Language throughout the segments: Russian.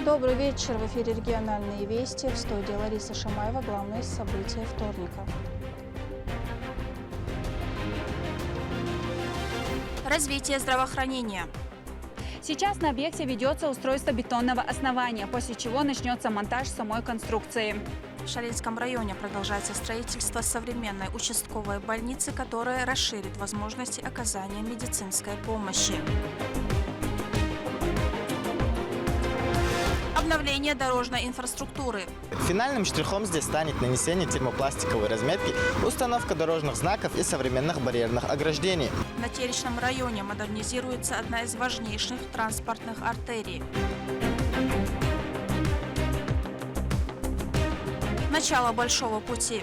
Добрый вечер. В эфире региональные вести. В студии Лариса Шамаева. Главные события вторника. Развитие здравоохранения. Сейчас на объекте ведется устройство бетонного основания, после чего начнется монтаж самой конструкции. В Шалинском районе продолжается строительство современной участковой больницы, которая расширит возможности оказания медицинской помощи. Обновление дорожной инфраструктуры. Финальным штрихом здесь станет нанесение термопластиковой разметки, установка дорожных знаков и современных барьерных ограждений. На Теречном районе модернизируется одна из важнейших транспортных артерий. Начало большого пути.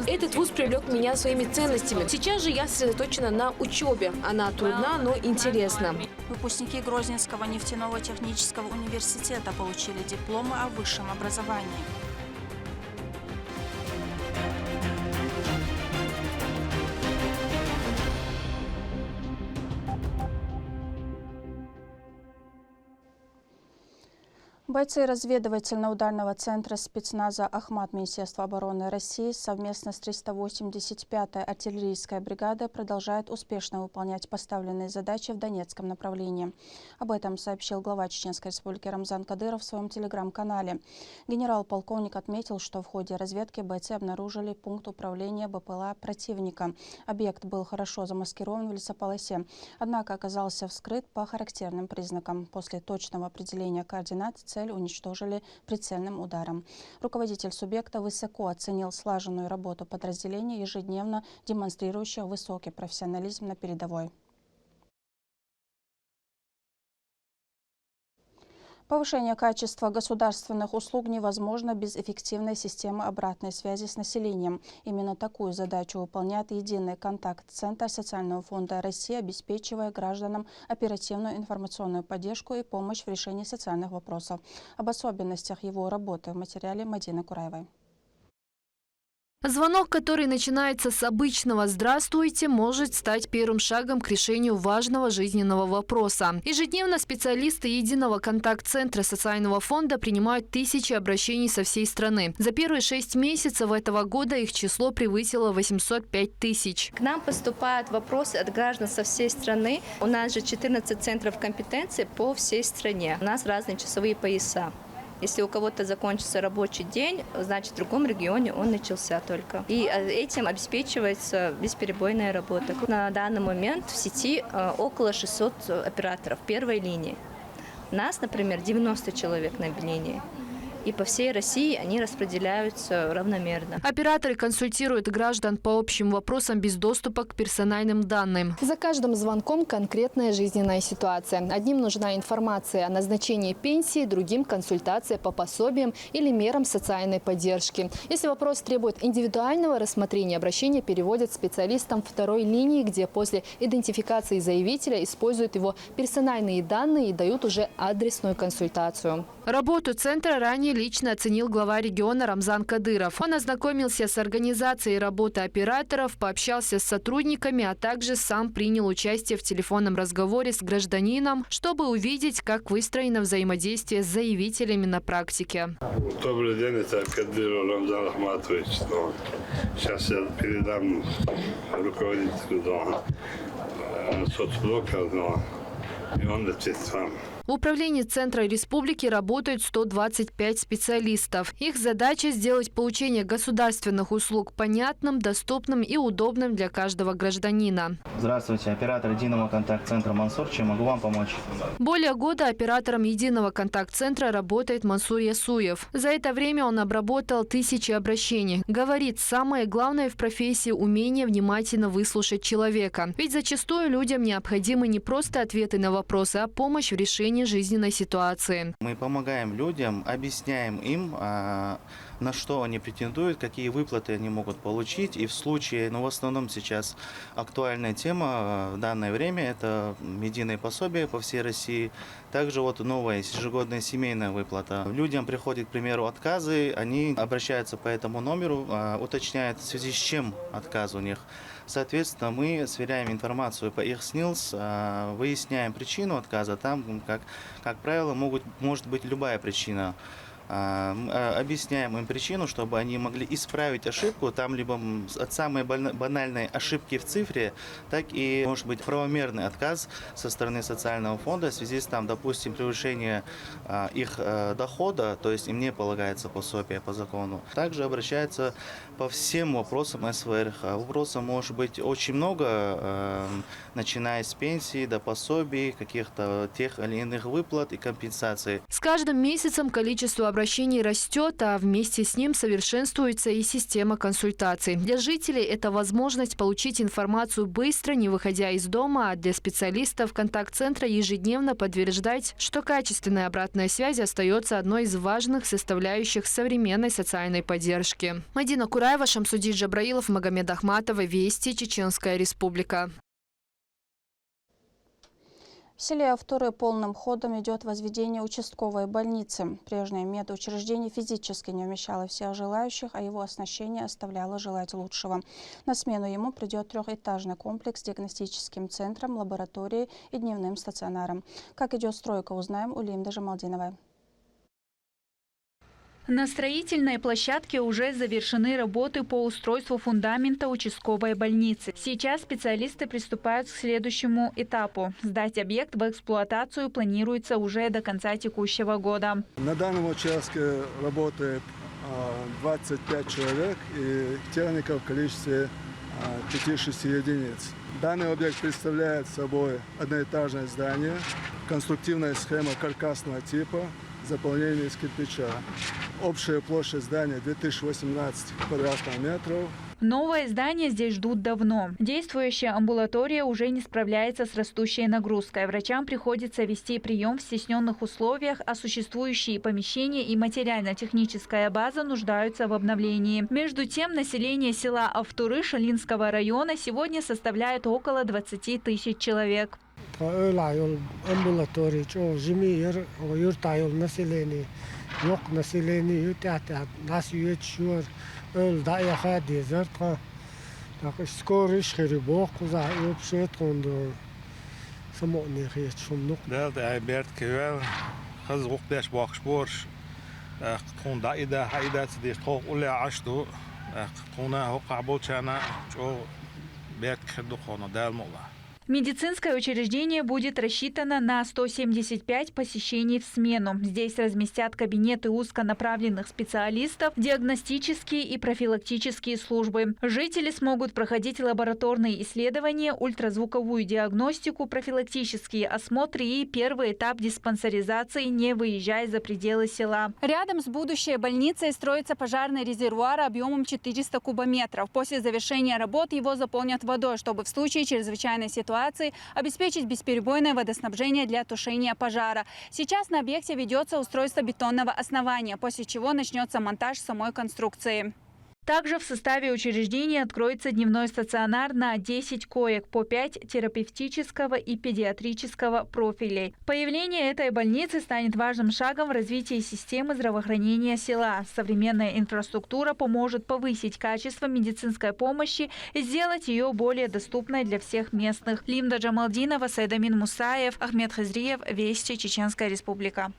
Этот вуз привлек меня своими ценностями. Сейчас же я сосредоточена на учебе. Она трудна, но интересна. Выпускники Грозненского нефтяного технического университета получили дипломы о высшем образовании. Бойцы разведывательно-ударного центра спецназа «Ахмат» Министерства обороны России совместно с 385-й артиллерийской бригадой продолжают успешно выполнять поставленные задачи в Донецком направлении. Об этом сообщил глава Чеченской республики Рамзан Кадыров в своем телеграм-канале. Генерал-полковник отметил, что в ходе разведки бойцы обнаружили пункт управления БПЛА противника. Объект был хорошо замаскирован в лесополосе, однако оказался вскрыт по характерным признакам. После точного определения координат цель уничтожили прицельным ударом. Руководитель субъекта высоко оценил слаженную работу подразделений, ежедневно демонстрирующих высокий профессионализм на передовой. Повышение качества государственных услуг невозможно без эффективной системы обратной связи с населением. Именно такую задачу выполняет единый контакт-центр Социального фонда России, обеспечивая гражданам оперативную информационную поддержку и помощь в решении социальных вопросов. Об особенностях его работы в материале Мадины Кураевой. Звонок, который начинается с обычного «здравствуйте», может стать первым шагом к решению важного жизненного вопроса. Ежедневно специалисты единого контакт-центра Социального фонда принимают тысячи обращений со всей страны. За первые 6 месяцев этого года их число превысило 805 тысяч. К нам поступают вопросы от граждан со всей страны. У нас же 14 центров компетенции по всей стране. У нас разные часовые пояса. Если у кого-то закончится рабочий день, значит, в другом регионе он начался только. И этим обеспечивается бесперебойная работа. На данный момент в сети около 600 операторов первой линии. У нас, например, 90 человек на линии. И по всей России они распределяются равномерно. Операторы консультируют граждан по общим вопросам без доступа к персональным данным. За каждым звонком конкретная жизненная ситуация. Одним нужна информация о назначении пенсии, другим – консультация по пособиям или мерам социальной поддержки. Если вопрос требует индивидуального рассмотрения, обращение переводят специалистам второй линии, где после идентификации заявителя используют его персональные данные и дают уже адресную консультацию. Работу центра ранее лично оценил глава региона Рамзан Кадыров. Он ознакомился с организацией работы операторов, пообщался с сотрудниками, а также сам принял участие в телефонном разговоре с гражданином, чтобы увидеть, как выстроено взаимодействие с заявителями на практике. Добрый день, это Кадыров Рамзан Ахматович. Сейчас я передам руководителю соцблока, и он ответит вам. В управлении Центра Республики работают 125 специалистов. Их задача – сделать получение государственных услуг понятным, доступным и удобным для каждого гражданина. Здравствуйте, оператор единого контакт-центра Мансур. Чем могу вам помочь? Более года оператором единого контакт-центра работает Мансур Ясуев. За это время он обработал тысячи обращений. Говорит, самое главное в профессии – умение внимательно выслушать человека. Ведь зачастую людям необходимы не просто ответы на вопросы, а помощь в решении жизненной ситуации. Мы помогаем людям, объясняем им, на что они претендуют, какие выплаты они могут получить. И в случае, в основном сейчас актуальная тема в данное время – это единое пособие по всей России. Также новая ежегодная семейная выплата. Людям приходят, к примеру, отказы, они обращаются по этому номеру, уточняют, в связи с чем отказ у них. Соответственно, мы сверяем информацию по их СНИЛС, выясняем причину отказа. Там, как правило, может быть любая причина. Объясняем им причину, чтобы они могли исправить ошибку. Там либо от самой банальной ошибки в цифре, так и может быть правомерный отказ со стороны социального фонда в связи с, допустим, превышением их дохода, то есть им не полагается пособие по закону. Также обращаются по всем вопросам СВРХ. Вопросов может быть очень много, начиная с пенсии до пособий, каких-то тех или иных выплат и компенсаций. С каждым месяцем количество обращений растет, а вместе с ним совершенствуется и система консультаций. Для жителей это возможность получить информацию быстро, не выходя из дома, а для специалистов контакт-центра ежедневно подтверждать, что качественная обратная связь остается одной из важных составляющих современной социальной поддержки. Мадина Кураева, Шамсудин Джабраилов, Магомед Ахматова, Вести, Чеченская Республика. В селе Автуры полным ходом идет возведение участковой больницы. Прежнее медучреждение физически не вмещало всех желающих, а его оснащение оставляло желать лучшего. На смену ему придет трехэтажный комплекс с диагностическим центром, лабораторией и дневным стационаром. Как идет стройка, узнаем у Лимды Жамалдиновой. На строительной площадке уже завершены работы по устройству фундамента участковой больницы. Сейчас специалисты приступают к следующему этапу. Сдать объект в эксплуатацию планируется уже до конца текущего года. На данном участке работает 25 человек и техника в количестве 5-6 единиц. Данный объект представляет собой одноэтажное здание, конструктивная схема каркасного типа, заполнение из кирпича. Общая площадь здания 2018 квадратных метров. Новое здание здесь ждут давно. Действующая амбулатория уже не справляется с растущей нагрузкой. Врачам приходится вести прием в стесненных условиях, а существующие помещения и материально-техническая база нуждаются в обновлении. Между тем, население села Автуры Шалинского района сегодня составляет около 20 тысяч человек. Yok население тята нас юечур даяха дезертка так скорыш херибок за общет кондо самотный хечумнук да айберт кевел хазук даш бахшборш конда ида хайда сидиш хок уля ашту кона хок абочана чо берт хедухона далмола. Медицинское учреждение будет рассчитано на 175 посещений в смену. Здесь разместят кабинеты узконаправленных специалистов, диагностические и профилактические службы. Жители смогут проходить лабораторные исследования, ультразвуковую диагностику, профилактические осмотры и первый этап диспансеризации, не выезжая за пределы села. Рядом с будущей больницей строится пожарный резервуар объемом 400 кубометров. После завершения работ его заполнят водой, чтобы в случае чрезвычайной ситуации обеспечить бесперебойное водоснабжение для тушения пожара. Сейчас на объекте ведется устройство бетонного основания, после чего начнется монтаж самой конструкции. Также в составе учреждения откроется дневной стационар на 10 коек по 5 терапевтического и педиатрического профилей. Появление этой больницы станет важным шагом в развитии системы здравоохранения села. Современная инфраструктура поможет повысить качество медицинской помощи и сделать ее более доступной для всех местных. Лимда Джамалдинова, Сайдамин Мусаев, Ахмед Хазриев, Вести, Чеченская Республика.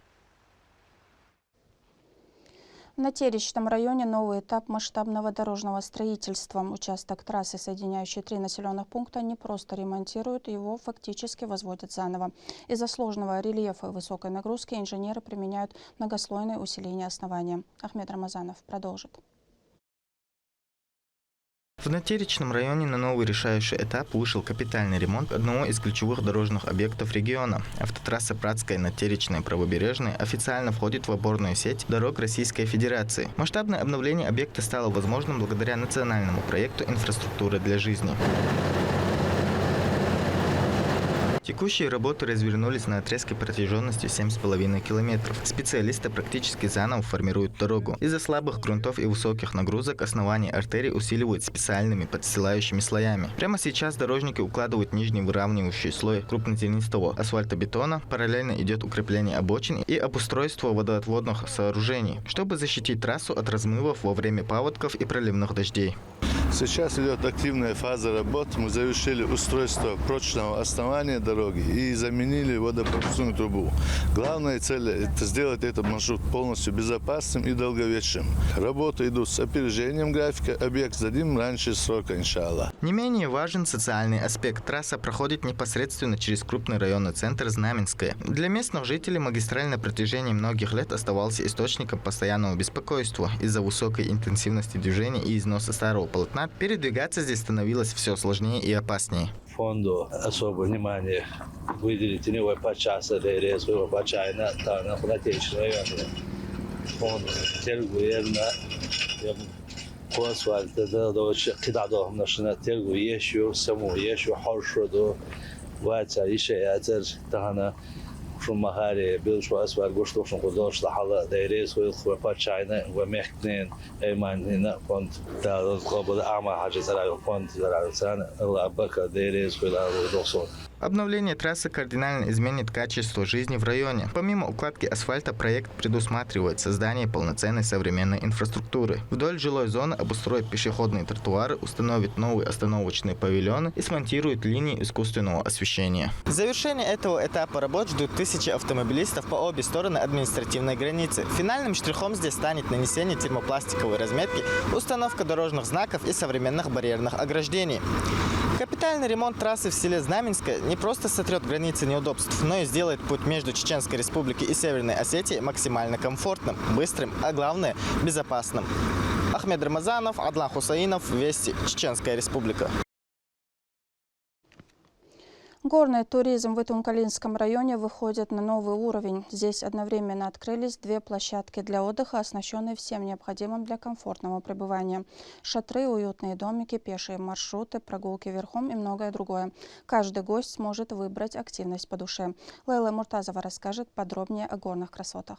В Натеричном районе новый этап масштабного дорожного строительства. Участок трассы, соединяющий 3 населенных пункта, не просто ремонтируют, его фактически возводят заново. Из-за сложного рельефа и высокой нагрузки инженеры применяют многослойное усиление основания. Ахмед Рамазанов продолжит. В Натеричном районе на новый решающий этап вышел капитальный ремонт одного из ключевых дорожных объектов региона. Автотрасса Пратская Натеричная Правобережная официально входит в опорную сеть дорог Российской Федерации. Масштабное обновление объекта стало возможным благодаря национальному проекту «Инфраструктура для жизни». Текущие работы развернулись на отрезке протяженностью 7,5 километров. Специалисты практически заново формируют дорогу. Из-за слабых грунтов и высоких нагрузок основание артерий усиливают специальными подстилающими слоями. Прямо сейчас дорожники укладывают нижний выравнивающий слой крупнозернистого асфальтобетона. Параллельно идет укрепление обочин и обустройство водоотводных сооружений, чтобы защитить трассу от размывов во время паводков и проливных дождей. Сейчас идет активная фаза работ. Мы завершили устройство прочного основания дороги и заменили водопропускную трубу. Главная цель – это сделать этот маршрут полностью безопасным и долговечным. Работы идут с опережением графика. Объект сдадим раньше срока, иншаллах. Не менее важен социальный аспект. Трасса проходит непосредственно через крупный районный центр Знаменское. Для местных жителей магистраль на протяжении многих лет оставался источником постоянного беспокойства. Из-за высокой интенсивности движения и износа старого полотна передвигаться здесь становилось все сложнее и опаснее. Фонду особое внимание выделить него по часу или своего почайна на Хунатечном районе. Фонд тергуерна по асфальту до кидадо машина тергу еще саму еще хорошо до ватя еще язер тахана шумахари билшу асфальт гоштов шухудош лахала дайре свой почайна вмехтен эйманина фонд да глобал ама хаджисарай фонд зарарсан лабака дайре свой ларудосон. Обновление трассы кардинально изменит качество жизни в районе. Помимо укладки асфальта, проект предусматривает создание полноценной современной инфраструктуры. Вдоль жилой зоны обустроят пешеходные тротуары, установят новые остановочные павильоны и смонтируют линии искусственного освещения. Завершение этого этапа работ ждут тысячи автомобилистов по обе стороны административной границы. Финальным штрихом здесь станет нанесение термопластиковой разметки, установка дорожных знаков и современных барьерных ограждений. Капитальный ремонт трассы в селе Знаменское не просто сотрет границы неудобств, но и сделает путь между Чеченской Республикой и Северной Осетией максимально комфортным, быстрым, а главное – безопасным. Ахмед Рамазанов, Адлан Хусаинов, Вести, Чеченская Республика. Горный туризм в Итумкалинском районе выходит на новый уровень. Здесь одновременно открылись две площадки для отдыха, оснащенные всем необходимым для комфортного пребывания. Шатры, уютные домики, пешие маршруты, прогулки верхом и многое другое. Каждый гость сможет выбрать активность по душе. Лейла Муртазова расскажет подробнее о горных красотах.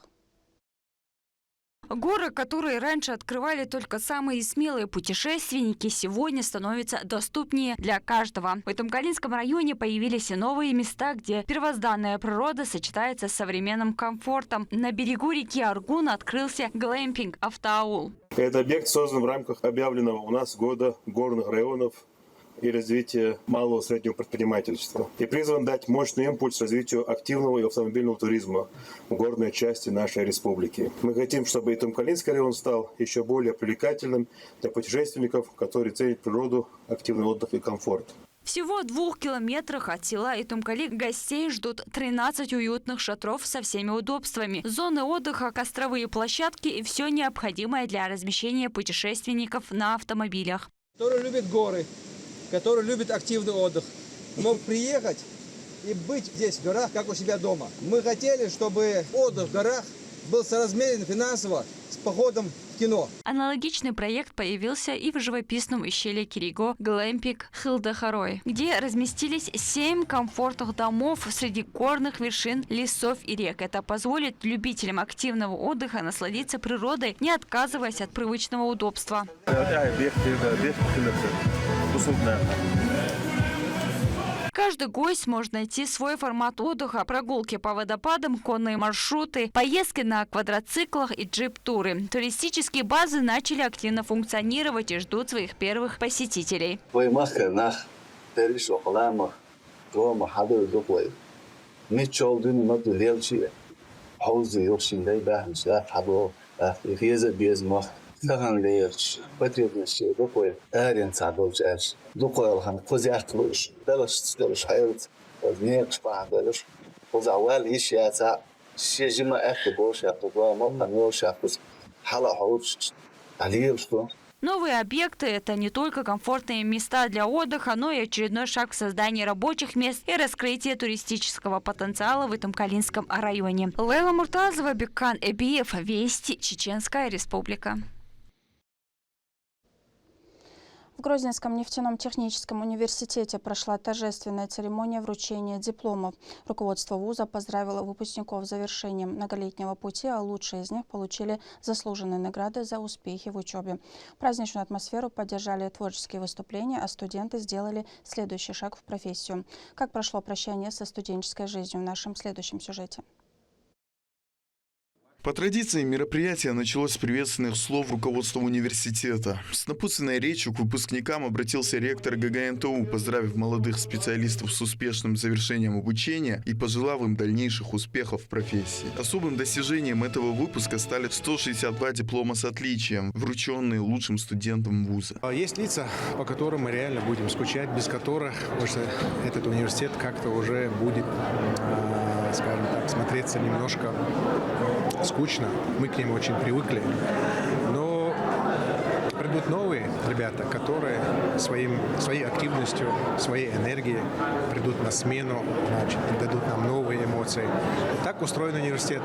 Горы, которые раньше открывали только самые смелые путешественники, сегодня становятся доступнее для каждого. В Итумкалинском районе появились и новые места, где первозданная природа сочетается с современным комфортом. На берегу реки Аргун открылся глэмпинг «Автоаул». Этот объект создан в рамках объявленного у нас года горных районов и развития малого и среднего предпринимательства. И призван дать мощный импульс развитию активного и автомобильного туризма в горной части нашей республики. Мы хотим, чтобы Итумкалинский район стал еще более привлекательным для путешественников, которые ценят природу, активный отдых и комфорт. Всего в 2 километрах от села Итумкали гостей ждут 13 уютных шатров со всеми удобствами, зоны отдыха, костровые площадки и все необходимое для размещения путешественников на автомобилях. Который любит горы, который любит активный отдых, мог приехать и быть здесь в горах, как у себя дома. Мы хотели, чтобы отдых в горах был соразмерен финансово с походом в кино. Аналогичный проект появился и в живописном ущелье Кириго глэмпинг Хилдахарой, где разместились 7 комфортных домов среди горных вершин, лесов и рек. Это позволит любителям активного отдыха насладиться природой, не отказываясь от привычного удобства. Каждый гость может найти свой формат отдыха: прогулки по водопадам, конные маршруты, поездки на квадроциклах и джип-туры. Туристические базы начали активно функционировать и ждут своих первых посетителей. Даган леерч, потребности рукой, арен садовчаш, дукойлхан, козяхтлуш, далаш хайрт, нет шпагалш, позавал ищаца, сежима эхтебош, ахтуба, мамнёш, ахтус, халахауч, алиевство. Новые объекты – это не только комфортные места для отдыха, но и очередной шаг в создании рабочих мест и раскрытие туристического потенциала в Итумкалинском районе. Лейла Муртазова, Беккан Эбиев, Вести, Чеченская Республика. В Грозненском нефтяном техническом университете прошла торжественная церемония вручения дипломов. Руководство вуза поздравило выпускников с завершением многолетнего пути, а лучшие из них получили заслуженные награды за успехи в учебе. Праздничную атмосферу поддержали творческие выступления, а студенты сделали следующий шаг в профессию. Как прошло прощание со студенческой жизнью в нашем следующем сюжете. По традиции мероприятие началось с приветственных слов руководства университета. С напутственной речью к выпускникам обратился ректор ГГНТУ, поздравив молодых специалистов с успешным завершением обучения и пожелав им дальнейших успехов в профессии. Особым достижением этого выпуска стали 162 диплома с отличием, врученные лучшим студентам вуза. Есть лица, по которым мы реально будем скучать, без которых, потому что этот университет как-то уже будет, скажем так, смотреться немножко скучно. Мы к ним очень привыкли. Но придут новые ребята, которые своей активностью, своей энергией придут на смену, значит, дадут нам новые эмоции. Так устроен университет.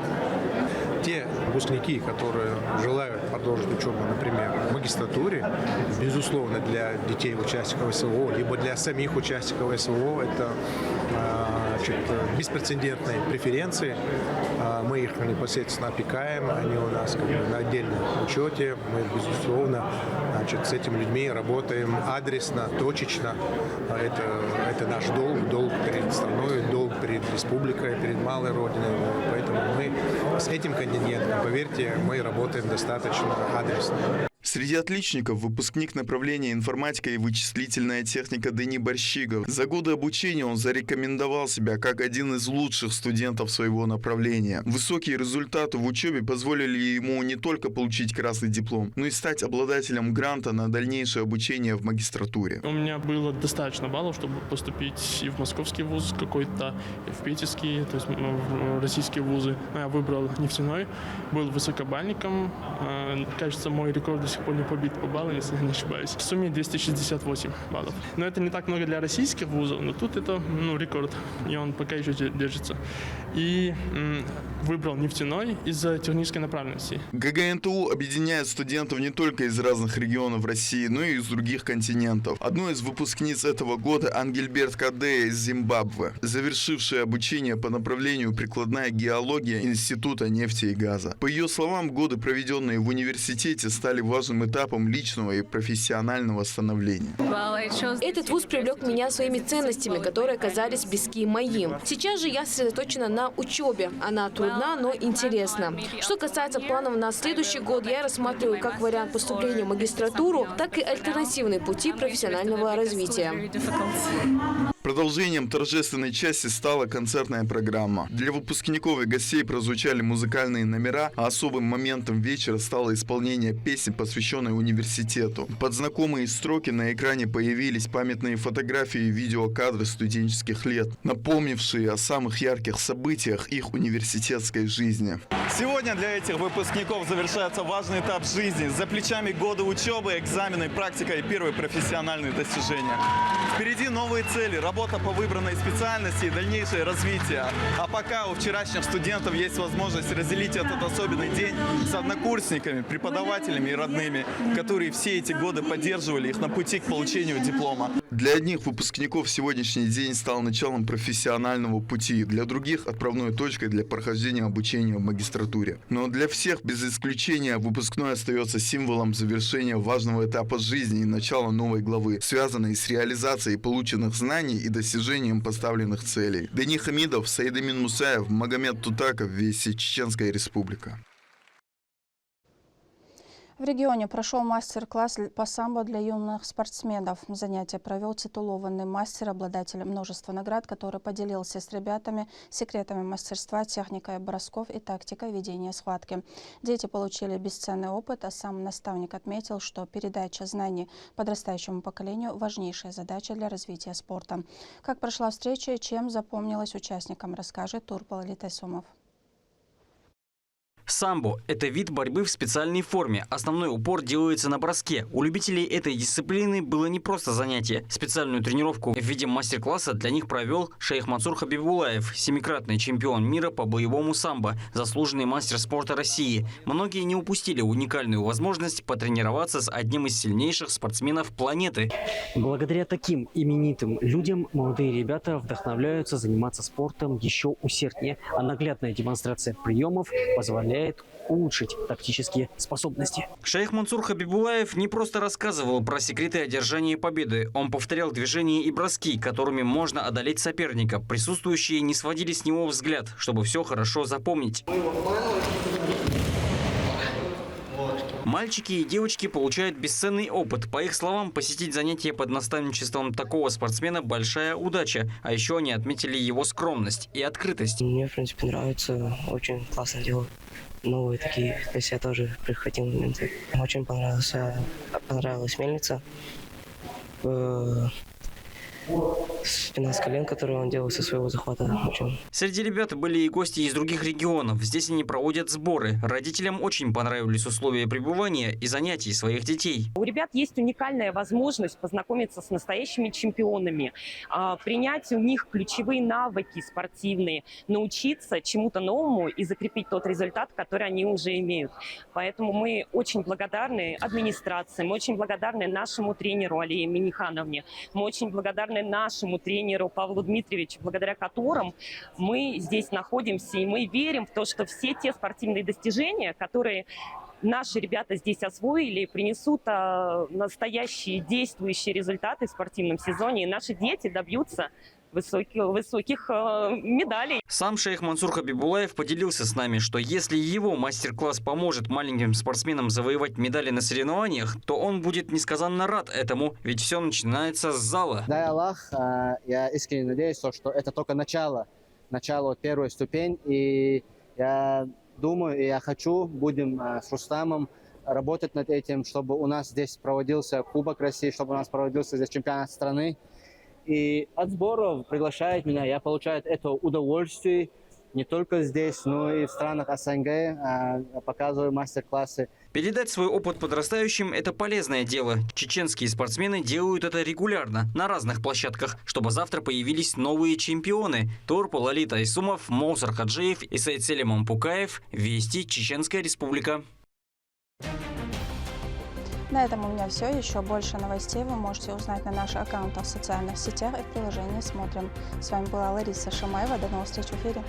Те выпускники, которые желают продолжить учебу, например, в магистратуре, безусловно, для детей участников СВО, либо для самих участников СВО, это беспрецедентные преференции. Мы их непосредственно опекаем, они у нас на отдельном учете. Мы, безусловно, с этими людьми работаем адресно, точечно. Это наш долг перед страной, долг перед республикой, перед малой родиной. Поэтому мы с этим контингентом, поверьте, мы работаем достаточно адресно. Среди отличников выпускник направления информатика и вычислительная техника Дени Борщигов. За годы обучения он зарекомендовал себя как один из лучших студентов своего направления. Высокие результаты в учебе позволили ему не только получить красный диплом, но и стать обладателем гранта на дальнейшее обучение в магистратуре. У меня было достаточно баллов, чтобы поступить и в московский вуз какой-то, и в питерский, то есть в российские вузы. Я выбрал нефтяной, был высокобальником. Кажется, мой рекорд до сих пор не побит по баллам, если я не ошибаюсь. В сумме 268 баллов. Но это не так много для российских вузов, но тут это рекорд, и он пока еще держится. И выбрал нефтяной из-за технической направленности. ГГНТУ объединяет студентов не только из разных регионов России, но и из других континентов. Одной из выпускниц этого года Ангельберт Кадея из Зимбабве, завершившая обучение по направлению прикладная геология Института нефти и газа. По ее словам, годы, проведенные в университете, стали важным этапом личного и профессионального становления. Этот вуз привлек меня своими ценностями, которые оказались близки моим. Сейчас же я сосредоточена на учебе. Она трудна, но интересна. Что касается планов на следующий год, я рассматриваю как вариант поступления в магистратуру, так и альтернативные пути профессионального развития. Продолжением торжественной части стала концертная программа. Для выпускников и гостей прозвучали музыкальные номера, а особым моментом вечера стало исполнение песни, посвященной университету. Под знакомые строки на экране появились памятные фотографии и видеокадры студенческих лет, напомнившие о самых ярких событиях их университетской жизни. Сегодня для этих выпускников завершается важный этап жизни. За плечами годы учебы, экзамены, практика и первые профессиональные достижения. Впереди новые цели, работа по выбранной специальности и дальнейшее развитие. А пока у вчерашних студентов есть возможность разделить этот особенный день с однокурсниками, преподавателями и родными, которые все эти годы поддерживали их на пути к получению диплома. Для одних выпускников сегодняшний день стал началом профессионального пути, для других – отправной точкой для прохождения обучения в магистратуре. Но для всех, без исключения, выпускной остается символом завершения важного этапа жизни и начала новой главы, связанной с реализацией полученных знаний и достижением поставленных целей. Дени Хамидов, Саидамин Мусаев, Магомед Тутаков, Вести, Чеченская Республика. В регионе прошел мастер-класс по самбо для юных спортсменов. Занятие провел титулованный мастер, обладатель множества наград, который поделился с ребятами секретами мастерства, техникой бросков и тактикой ведения схватки. Дети получили бесценный опыт, а сам наставник отметил, что передача знаний подрастающему поколению – важнейшая задача для развития спорта. Как прошла встреча и чем запомнилась участникам, расскажет Турпал Литесумов. Самбо – это вид борьбы в специальной форме. Основной упор делается на броске. У любителей этой дисциплины было не просто занятие. Специальную тренировку в виде мастер-класса для них провел шейх Мансур Хабибулаев, семикратный чемпион мира по боевому самбо, заслуженный мастер спорта России. Многие не упустили уникальную возможность потренироваться с одним из сильнейших спортсменов планеты. Благодаря таким именитым людям молодые ребята вдохновляются заниматься спортом еще усерднее. А наглядная демонстрация приемов позволяет позволяет улучшить тактические способности. Шейх Мансур Хабибулаев не просто рассказывал про секреты одержания победы. Он повторял движения и броски, которыми можно одолеть соперника. Присутствующие не сводили с него взгляд, чтобы все хорошо запомнить. Мальчики и девочки получают бесценный опыт. По их словам, посетить занятия под наставничеством такого спортсмена – большая удача. А еще они отметили его скромность и открытость. Мне, в принципе, нравится. Очень классно делают. Новые такие, то есть я тоже приходил в моменты. Очень понравилась мельница. Спина с колен, которую он делал со своего захвата. Среди ребят были и гости из других регионов. Здесь они проводят сборы. Родителям очень понравились условия пребывания и занятий своих детей. У ребят есть уникальная возможность познакомиться с настоящими чемпионами, принять у них ключевые навыки спортивные, научиться чему-то новому и закрепить тот результат, который они уже имеют. Поэтому мы очень благодарны администрации, мы очень благодарны нашему тренеру Алие Минихановне, мы очень благодарны нашему тренеру Павлу Дмитриевичу, благодаря которым мы здесь находимся, и мы верим в то, что все те спортивные достижения, которые наши ребята здесь освоили, принесут настоящие действующие результаты в спортивном сезоне, и наши дети добьются высоких медалей. Сам шейх Мансур Хабибулаев поделился с нами, что если его мастер-класс поможет маленьким спортсменам завоевать медали на соревнованиях, то он будет несказанно рад этому, ведь все начинается с зала. Дай Аллах, я искренне надеюсь, что это только начало, первой ступень, и я думаю, и я хочу, будем с Рустамом работать над этим, чтобы у нас здесь проводился Кубок России, чтобы у нас проводился здесь чемпионат страны. И от сборов приглашает меня, я получаю это удовольствие не только здесь, но и в странах СНГ, показываю мастер-классы. Передать свой опыт подрастающим – это полезное дело. Чеченские спортсмены делают это регулярно, на разных площадках, чтобы завтра появились новые чемпионы. Турпул Лолит Айсумов, Моусар Хаджиев и Сайдселим Ампукаев. Вести, Чеченская Республика. На этом у меня все. Еще больше новостей вы можете узнать на наших аккаунтах в социальных сетях и в приложении «Смотрим». С вами была Лариса Шамаева. До новых встреч в эфире.